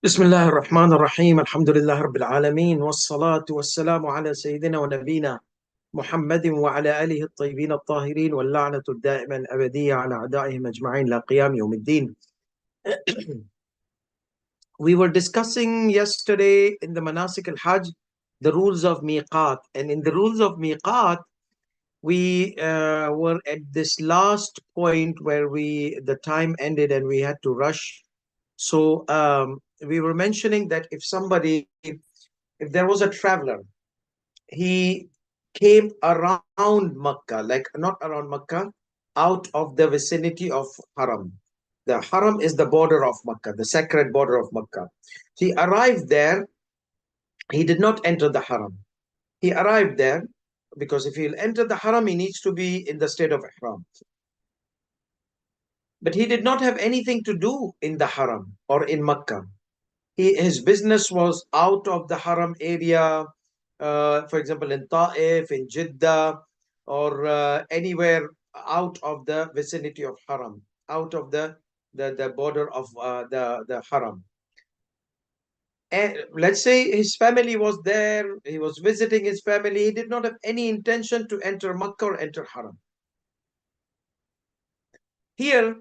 بسم الله الرحمن الرحيم الحمد لله رب العالمين والصلاة والسلام على سيدنا ونبينا محمد وعلى آله الطيبين الطاهرين واللعنة الدائمة الأبدية على أعدائهم أجمعين إلى قيام يوم الدين. We were discussing yesterday in the Manasik al-Hajj the rules of miqat, and in the rules of miqat we were at this last point where the time ended and we had to rush. So we were mentioning that if there was a traveler, he came around Makkah, like not around Makkah, out of the vicinity of Haram. The Haram is the border of Makkah, the sacred border of Makkah. He arrived there, he did not enter the Haram. He arrived there because if he'll enter the Haram, he needs to be in the state of Ihram. But he did not have anything to do in the Haram or in Makkah. His business was out of the Haram area, for example, in Ta'if, in Jeddah, or anywhere out of the vicinity of Haram, out of the border of the Haram. And let's say his family was there, he was visiting his family, he did not have any intention to enter Makkah or enter Haram. Here,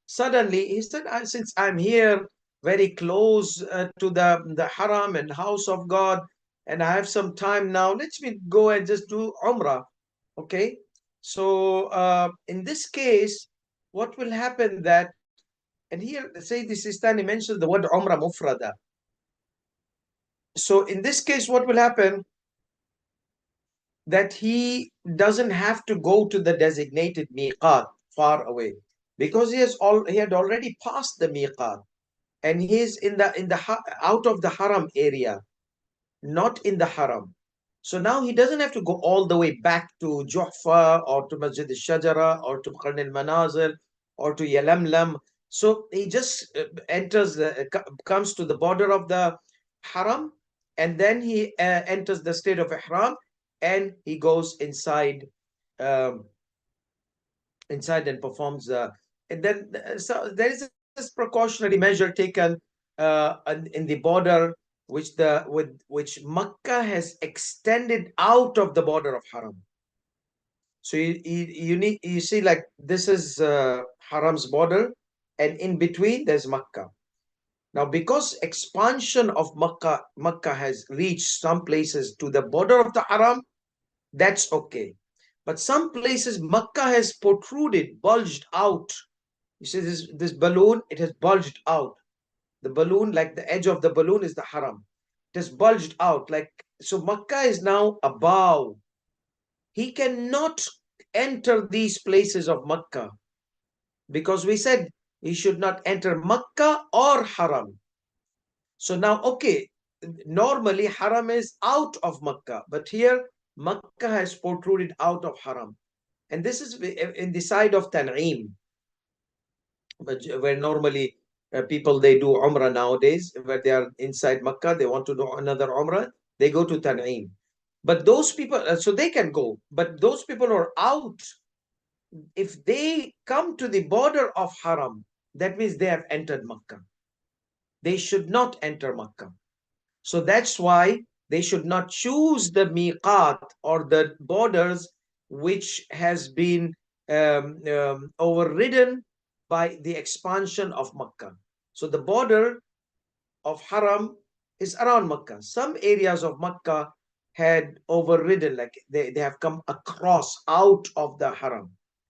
suddenly, he said, since I'm here very close to the Haram and house of God, and I have some time now, let me go and just do Umrah. Okay. So in this case, what will happen that, and here Sayyid Sistani mentioned the word Umrah Mufrada. So in this case, what will happen that he doesn't have to go to the designated miqat far away because he had already passed the miqat and he's out of the haram area, not in the haram. So now he doesn't have to go all the way back to Juhfa or to Masjid al-Shajara or to Qarn al-Manazil or to Yalamlam. So he just comes to the border of the haram, and then he enters the state of ihram, and he goes um, inside and performs. And then so there is this precautionary measure taken in the border, which Makkah has extended out of the border of Haram. So you see, like, this is Haram's border, and in between there's Makkah. Now, because expansion of Makkah has reached some places to the border of the Haram, that's okay. But some places Makkah has protruded, bulged out. You see this balloon, it has bulged out. The balloon, like the edge of the balloon is the Haram. It has bulged out. So Makkah is now above. He cannot enter these places of Makkah because we said he should not enter Makkah or Haram. So now, okay, normally Haram is out of Makkah, but here Makkah has protruded out of Haram. And this is in the side of Tan'im, where normally people, they do Umrah nowadays, where they are inside Makkah, they want to do another Umrah, they go to Tan'im. But those people, so they can go, but those people are out. If they come to the border of Haram, that means they have entered Makkah. They should not enter Makkah. So that's why they should not choose the miqat or the borders which has been overridden by the expansion of Makkah. So the border of Haram is around Makkah. Some areas of Makkah had overridden, like they have come across out of the Haram.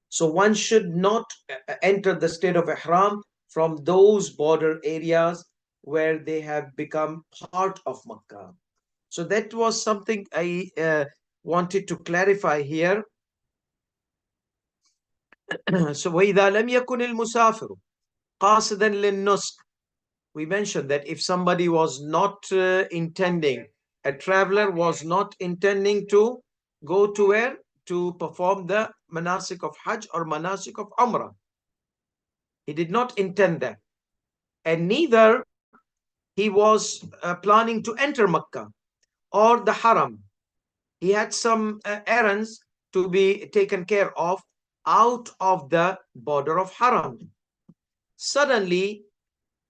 So one should not enter the state of Ihram from those border areas where they have become part of Makkah. So that was something I wanted to clarify here. So وَإِذَا لَمْ يَكُنِ الْمُسَافِرُ قَاصِدًا لِلنُّسْكِ, we mentioned that if somebody was not intending, a traveler was not intending to go to where? To perform the manasik of Hajj or manasik of Umrah. He did not intend that. And neither he was planning to enter Makkah or the Haram. He had some errands to be taken care of out of the border of Haram. Suddenly,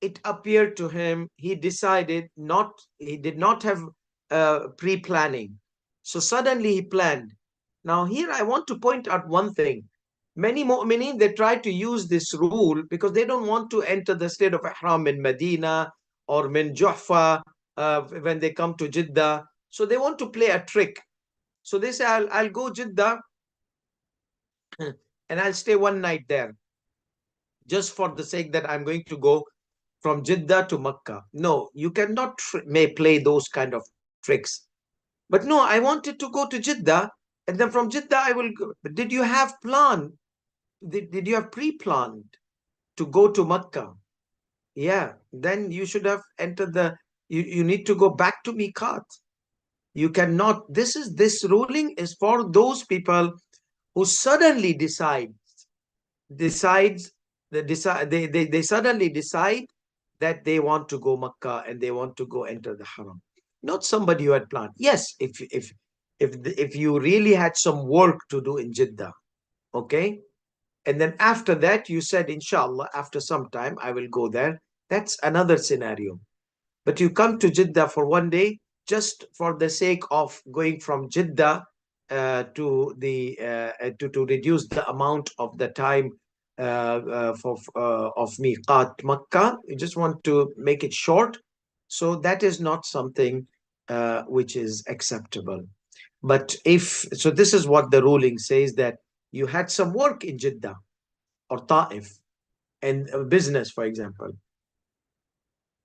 it appeared to him, he decided not, he did not have pre-planning. So suddenly he planned. Now here I want to point out one thing. Many mu'mineen, they try to use this rule because they don't want to enter the state of ihram in Medina or min Juhfa when they come to Jeddah. So they want to play a trick. So they say, I'll go Jeddah and I'll stay one night there just for the sake that I'm going to go from Jeddah to Makkah. No, you cannot may play those kind of tricks. But no, I wanted to go to Jeddah, and then from Jeddah I will go. But did you have planned? Did you have pre-planned to go to Makkah? Yeah, then you should have entered you need to go back to Miqat. You cannot, this ruling is for those people who suddenly decides they suddenly decide that they want to go Makkah and they want to go enter the Haram. Not somebody who had planned. Yes, if you really had some work to do in Jeddah, okay, and then after that you said, inshallah, after some time I will go there. That's another scenario. But you come to Jeddah for one day just for the sake of going from Jeddah to reduce the amount of the time of Miqat Makkah. You just want to make it short. So that is not something which is acceptable. But so this is what the ruling says, that you had some work in Jeddah or Ta'if and business, for example.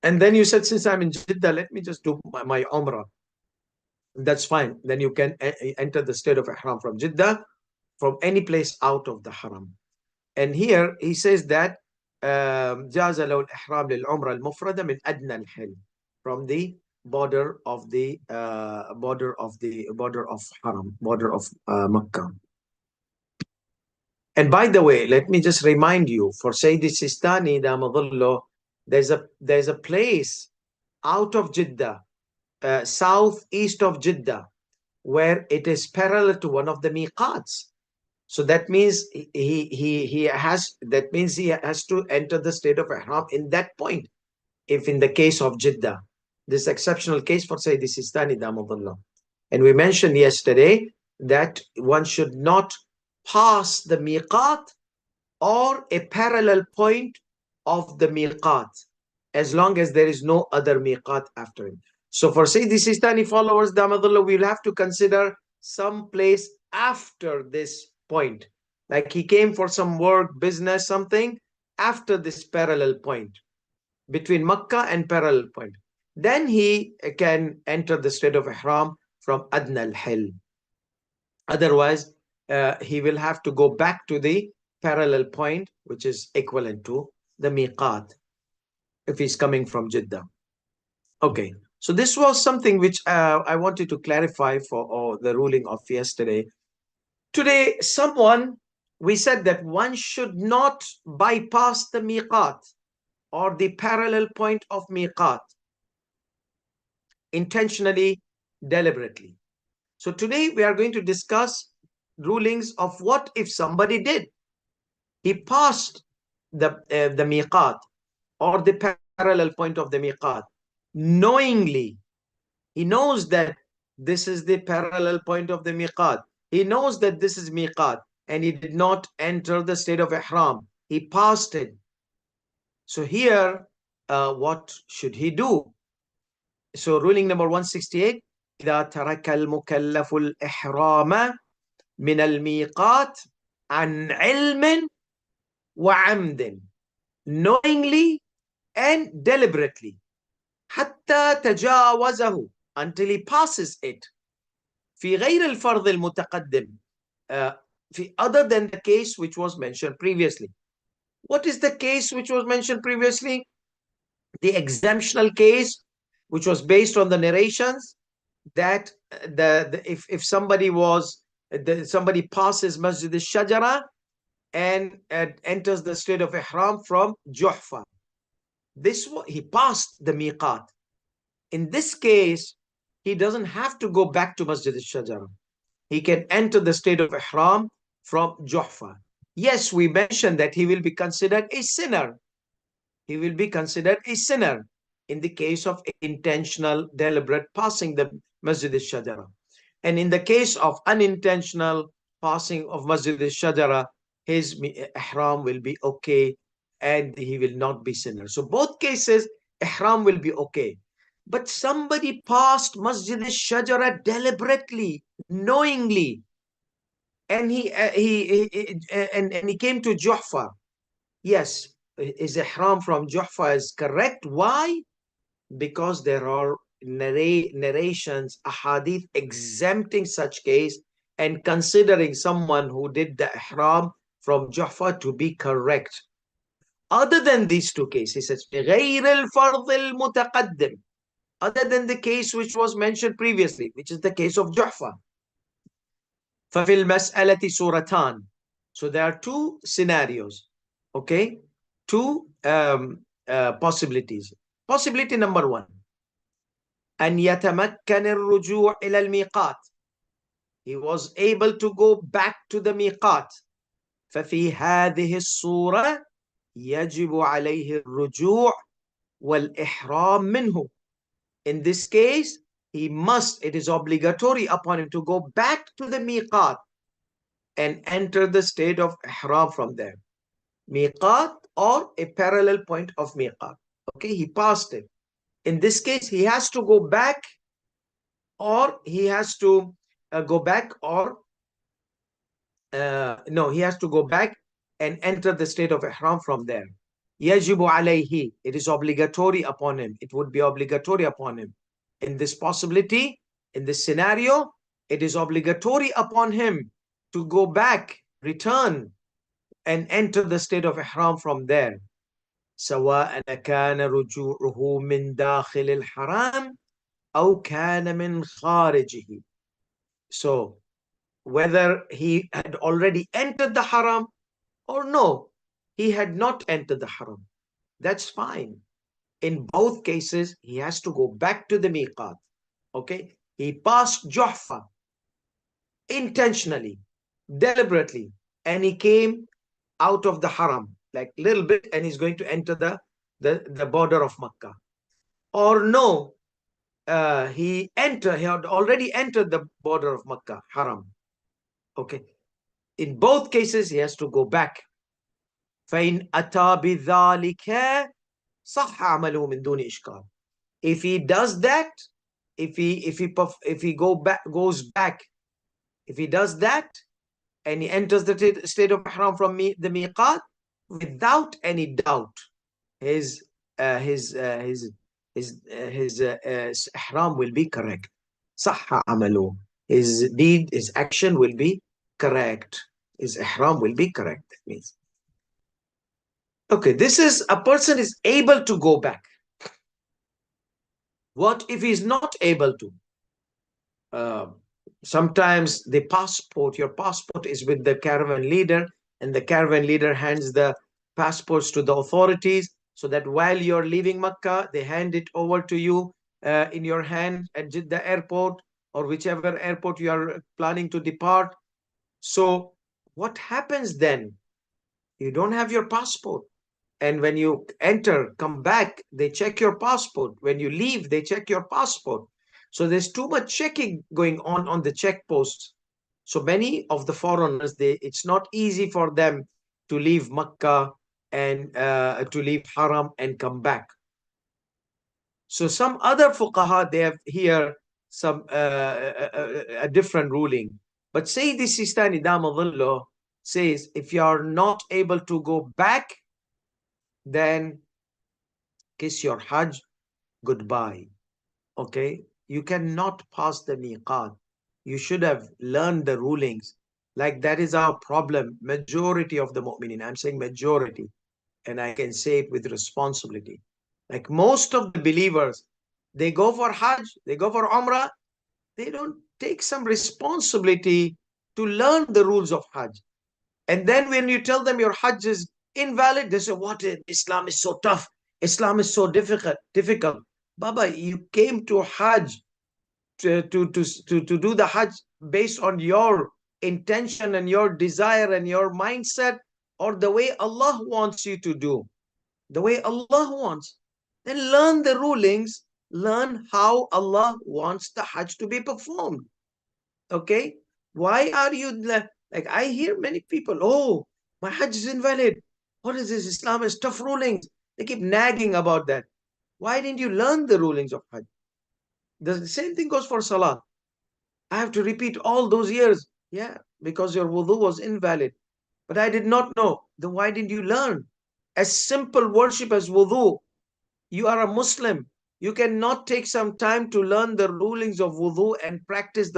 And then you said, since I'm in Jeddah, let me just do my Umrah. That's fine. Then you can enter the state of Ihram from Jeddah, from any place out of the Haram. And here he says that جاز له الإحرام للعمرة المفردة من أدنى الحل, from the border of Haram, border of Makkah. And by the way, let me just remind you, for Sayyidi Sistani Dz, there's a place out of Jeddah, southeast of Jeddah, where it is parallel to one of the miqats. So that means he has to enter the state of ihram in that point. If in the case of Jeddah, this exceptional case for Sayyidi Sistani Dz. And we mentioned yesterday that one should not pass the miqat or a parallel point of the miqat, as long as there is no other miqat after him. So for Sayyidi Sistani followers, Damadullah, we'll have to consider some place after this point. Like he came for some work, business, something, after this parallel point, between Makkah and parallel point. Then he can enter the state of Ihram from Adna al-Hil. Otherwise, he will have to go back to the parallel point, which is equivalent to the miqat, if he's coming from Jeddah. Okay, so this was something which I wanted to clarify for the ruling of yesterday. Today, we said that one should not bypass the miqat or the parallel point of miqat intentionally, deliberately. So today we are going to discuss rulings of what if somebody did. He passed the miqat or the parallel point of the miqat knowingly. He knows that this is the parallel point of the miqat. He knows that this is miqat, and he did not enter the state of ihram. He passed it. So here, what should he do? So ruling number 168, إذا ترك المكلف الإحرام من الميقات عن علم وعمد, knowingly and deliberately, حتى تجاوزه, until he passes it, في غير الفرض المتقدم, other than the case which was mentioned previously. What is the case which was mentioned previously? The exemptional case, which was based on the narrations that if somebody passes Masjid al-Shajara and enters the state of ihram from Juhfa, he passed the miqat. In this case, he doesn't have to go back to Masjid al-Shajara. He can enter the state of ihram from Juhfa. Yes, we mentioned that he will be considered a sinner. he will be considered a sinner in the case of intentional, deliberate passing the Masjid al-Shajara. And in the case of unintentional passing of Masjid al-Shajara, his ihram will be okay and he will not be sinner. So both cases, ihram will be okay. But somebody passed Masjid al-Shajara deliberately, knowingly, and he came to Juhfa. Yes, his ihram from Juhfa is correct. Why? Because there are narrations, ahadith exempting such case and considering someone who did the ihram from Juhfa to be correct. Other than these two cases, he says, غير الفرض المتقدم, other than the case which was mentioned previously, which is the case of Juhfa. ففي المسألة سورتان. So there are two scenarios, okay? Two possibilities. Possibility number one, أن يتمكن الرجوع إلى الميقات. He was able to go back to the miqat. ففي هذه الصورة يجب عليه الرجوع والإحرام منه. In this case, it is obligatory upon him to go back to the miqat and enter the state of ihram from there. Miqat or a parallel point of miqat. Okay, he passed it. In this case, he has to go back, or he has to go back, or no, he has to go back and enter the state of ihram from there. Yajibu alayhi. It is obligatory upon him. It would be obligatory upon him. In this possibility, in this scenario, it is obligatory upon him to go back, return, and enter the state of ihram from there. سواء كان رجوعه من داخل الحرام أو كان من خارجه. So whether he had already entered the haram or no, he had not entered the haram, that's fine. In both cases, he has to go back to the miqat. Okay, he passed Juhfa intentionally, deliberately, and he came out of the haram, like a little bit, and he's going to enter the border of Makkah. Or no, he had already entered the border of Makkah, haram. Okay, in both cases, he has to go back. فَإِنْ أَتَى بِذَلِكَ صَحَّ عَمَلُهُ مِنْ دُونِ إِشْكَالٍ. If he does that, if he goes back, if he does that, and he enters the state of ihram from the miqat, without any doubt, his ihram will be correct. صح عمله. His deed, his action will be correct. His ihram will be correct. That means, okay, this is a person is able to go back. What if he's not able to? Sometimes your passport is with the caravan leader, and the caravan leader hands the passports to the authorities, so that while you're leaving Makkah, they hand it over to you in your hand at the airport, or whichever airport you are planning to depart. So what happens then? You don't have your passport. And when you come back, they check your passport. When you leave, they check your passport. So there's too much checking going on the checkposts. So many of the foreigners, it's not easy for them to leave Makkah and to leave Haram and come back. So some other fuqaha, they have here some a different ruling. But Sayyidi Sistani Dz says, if you are not able to go back, then kiss your Hajj goodbye. Okay, you cannot pass the miqat. You should have learned the rulings. Like, that is our problem. Majority of the mu'minin, I'm saying majority, and I can say it with responsibility. Like most of the believers, they go for Hajj, they go for Umrah, they don't take some responsibility to learn the rules of Hajj. And then when you tell them your Hajj is invalid, they say, what? Islam is so tough. Islam is so difficult. Baba, you came to Hajj to do the Hajj based on your intention and your desire and your mindset, or the way Allah wants you to do. the way Allah wants. Then learn the rulings, learn how Allah wants the Hajj to be performed. Okay? Why are you like I hear many people, oh, my Hajj is invalid. What is this? Islam has tough rulings. They keep nagging about that. Why didn't you learn the rulings of Hajj? The same thing goes for Salah. I have to repeat all those years. Yeah, because your wudu was invalid. But I did not know. Then why didn't you learn? As simple worship as wudu. You are a Muslim. You cannot take some time to learn the rulings of wudu and practice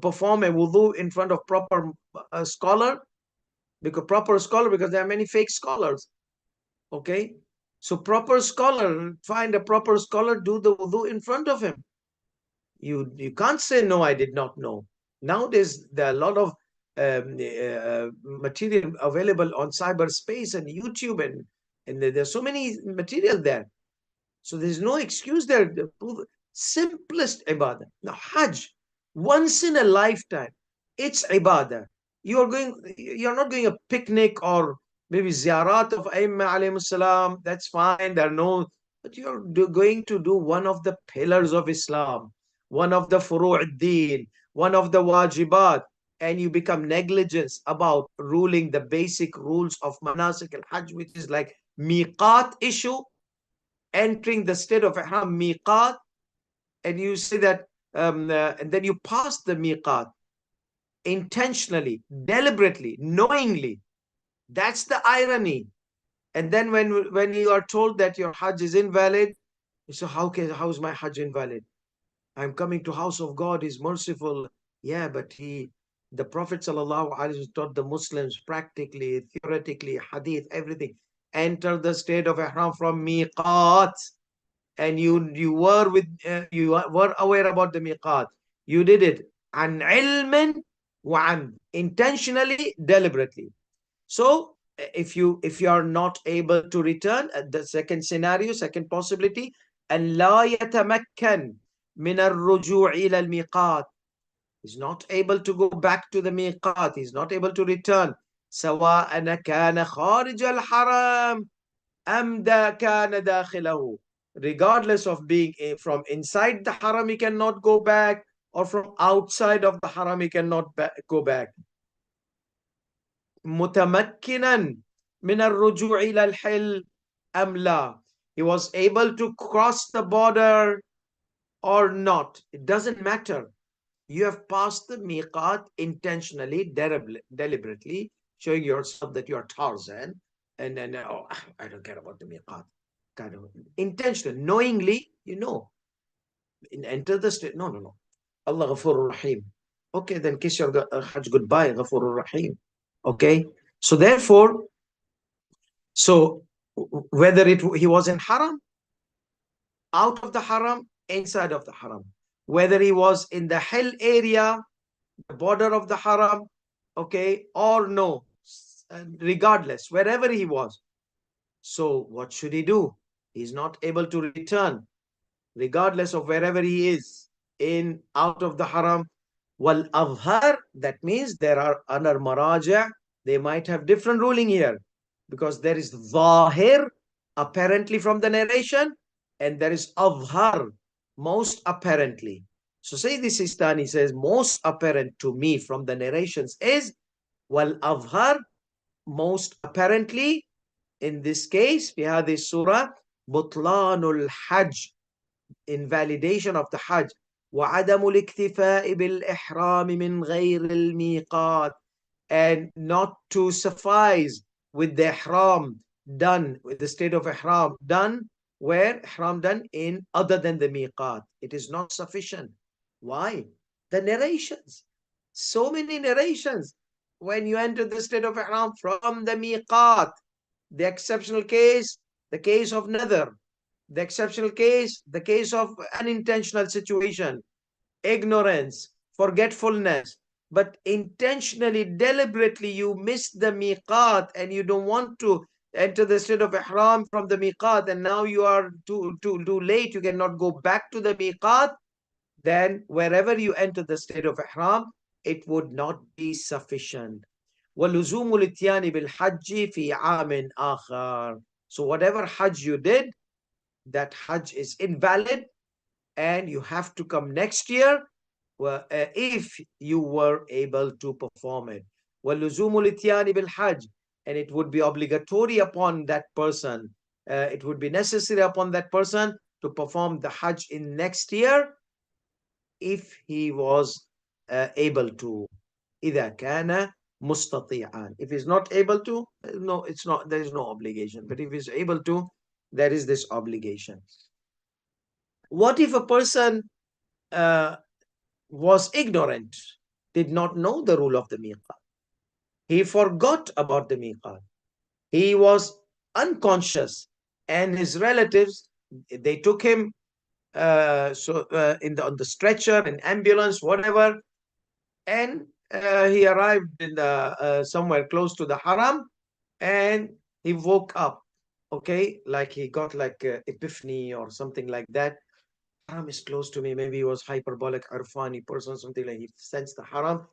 perform a wudu in front of proper scholar, because there are many fake scholars. Okay, so proper scholar, find a proper scholar, do the wudu in front of him. You can't say no, I did not know. Nowadays there are a lot of material available on cyberspace and YouTube, and there's so many material there. So there's no excuse there. The simplest ibadah. Now, Hajj, once in a lifetime, it's ibadah. You're not going a picnic or maybe ziyarat of Aimma alayhi salam. That's fine. There are no, but you're going to do one of the pillars of Islam, one of the furu'ud-din, one of the wajibat, and you become negligent about ruling the basic rules of manasik al-Hajj, which is like miqat issue, entering the state of ihram, miqat, and you say that, and then you pass the miqat intentionally, deliberately, knowingly. That's the irony. And then when you are told that your Hajj is invalid, you say, how is my Hajj invalid? I'm coming to house of God, He's merciful. Yeah, but the Prophet ﷺ taught the Muslims practically, theoretically, hadith, everything. Enter the state of ihram from miqat. And you were aware about the miqat. You did it an ilmin wa an, intentionally, deliberately. So if you are not able to return, the second scenario, second possibility, and la yatamakkan min ar-ruju' ila al-miqat, is not able to go back to the miqat, he's not able to return, سواء كان خارج الحرم أم كان داخله, regardless of being from inside the haram he cannot go back, or from outside of the haram he cannot go back. متمكنا من الرجوع إلى الحل أم لا, he was able to cross the border or not, it doesn't matter. You have passed the miqat intentionally, deliberately, showing yourself that you are Tarzan, and then, oh, I don't care about the miqat. Kind of intentional, knowingly, enter the state. No. Allah Ghafurur Rahim. Okay, then kiss your Hajj goodbye, Ghafurur Rahim. Okay, so therefore, whether he was in haram, out of the haram, inside of the haram, whether he was in the hell area, the border of the haram, okay, or no, regardless, wherever he was. So what should he do? He's not able to return, regardless of wherever he is, in, out of the haram. Wal avhar, that means there are other maraja, they might have different ruling here, because there is zahir, apparently from the narration, and there is avhar, most apparently. So Sayyid Sistani says, most apparent to me from the narrations is wal avhar, most apparently, in this case, fi hadhihi surah, butlanul hajj, invalidation of the hajj, وعدم الاكتفاء بالإحرام من غير الميقات, and not to suffice with the ihram done, with the state of ihram done, where ihram done in other than the miqat. It is not sufficient. Why? The narrations. So many narrations. When you enter the state of ihram from the miqat, the exceptional case, the case of nadhr, the exceptional case, the case of unintentional situation, ignorance, forgetfulness, but intentionally, deliberately you miss the miqat and you don't want to enter the state of ihram from the miqat, and now you are too late, you cannot go back to the miqat, then wherever you enter the state of ihram, it would not be sufficient. وَلُزُومُ الْإِتْيَانِ بِالْحَجِّ فِي عَامٍ آخَرٍ. So whatever Hajj you did, that Hajj is invalid, and you have to come next year if you were able to perform it. وَلُزُومُ الْإِتْيَانِ بِالْحَجِّ, and it would be obligatory upon that person, it would be necessary upon that person to perform the Hajj in next year if he was able to. إِذَا كَانَ مُسْتَطِيعًا. If he's not able to, no, it's not, there is no obligation. But if he's able to, there is this obligation. What if a person uh, was ignorant, did not know the rule of the miqat? He forgot about the miqat. He was unconscious, and his relatives, they took him on the stretcher, in ambulance, whatever, and he arrived in the somewhere close to the haram, and he woke up. Okay, like he got like epiphany or something like that. Haram is close to me. Maybe he was hyperbolic, arfani person, something like he sensed the haram.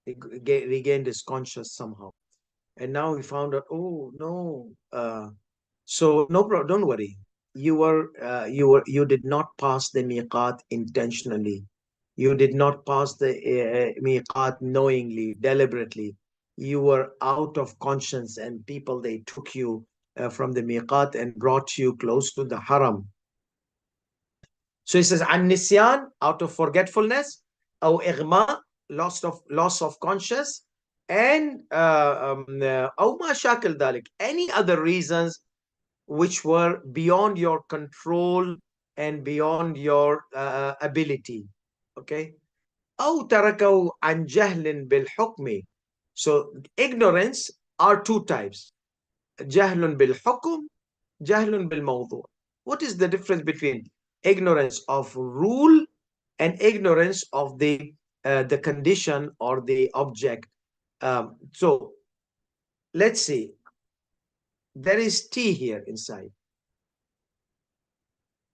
He regained his conscious somehow, and now he found out. Oh no! So no problem. Don't worry. You did not pass the miqat intentionally. You did not pass the miqat knowingly, deliberately. You were out of conscience, and people, they took you from the miqat and brought you close to the haram. So he says, an nisyan, out of forgetfulness, or ighma, loss of conscience, and أو ما شاكل ذلك, any other reasons which were beyond your control and beyond your ability. Okay. أو تركوا عن جهل بالحكم. So ignorance are two types: جهل بالحكم, جهل بالموضوع. What is the difference between ignorance of rule and ignorance of the condition or the object? So let's see. There is tea here inside.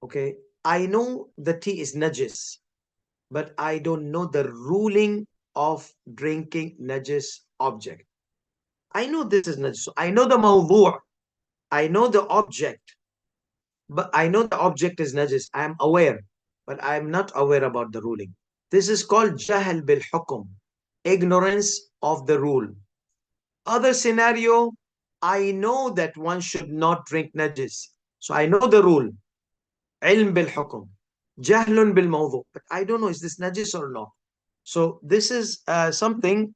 Okay, I know the tea is najis, but I don't know the ruling of drinking najis object. I know this is najis. So I know the mawdu'. I know the object, but I know the object is najis. I am aware, but I am not aware about the ruling. This is called jahl bil hukum, ignorance of the rule. Other scenario, I know that one should not drink najis. So I know the rule. Ilm bil hukum. Jahlun bil mawdu. But I don't know, is this najis or not? So this is something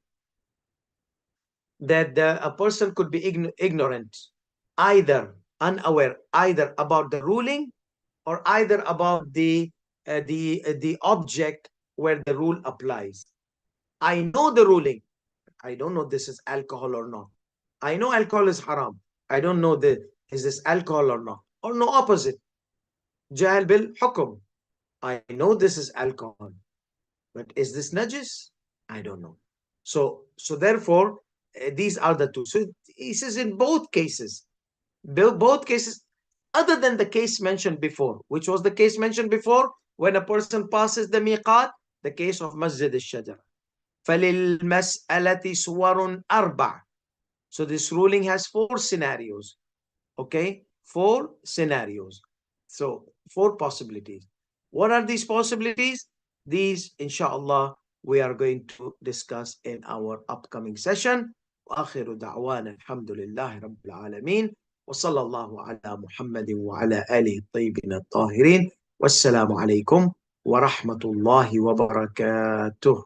that a person could be ignorant, either unaware, either about the ruling or either about the object where the rule applies. I know the ruling. I don't know this is alcohol or not. I know alcohol is haram. I don't know is this alcohol or not. Or no, opposite. Jahl bil hukum. I know this is alcohol, but is this najis? I don't know. So therefore, these are the two. So he says in both cases, other than the case mentioned before, which was the case mentioned before when a person passes the miqat, the case of Masjid al-Shajara. فَلِلْمَسْأَلَةِ سُوَرٌ أَرْبَعٌ. So this ruling has 4 scenarios. Okay, 4 scenarios. So 4 possibilities. What are these possibilities? These, inshallah, we are going to discuss in our upcoming session. وآخر دعوانا الحمد لله رب العالمين وصلى الله على محمد وعلى آله الطيبين الطاهرين والسلام عليكم ورحمة الله وبركاته.